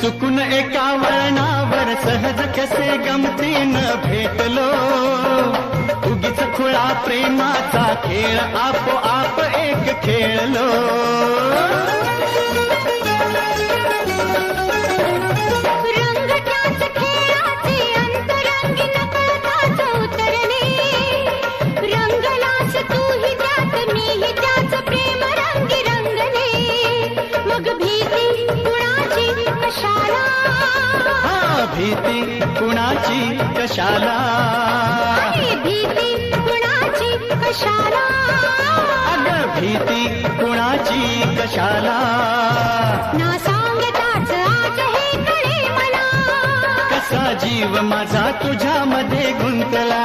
चुकून एका वळणावर सहज कसे गमतीनं भेटलो, उगीच खुळा प्रेमाचा खेळ आपोआप एक खेळलो. भीती कुणाची कशाला, भीती कुणाची कशाला, अगं भीती कुणाची कशाला. ना सांगताच आज हे कळे मला, कसा जीव माझा तुझ्यामध्ये गुंतला.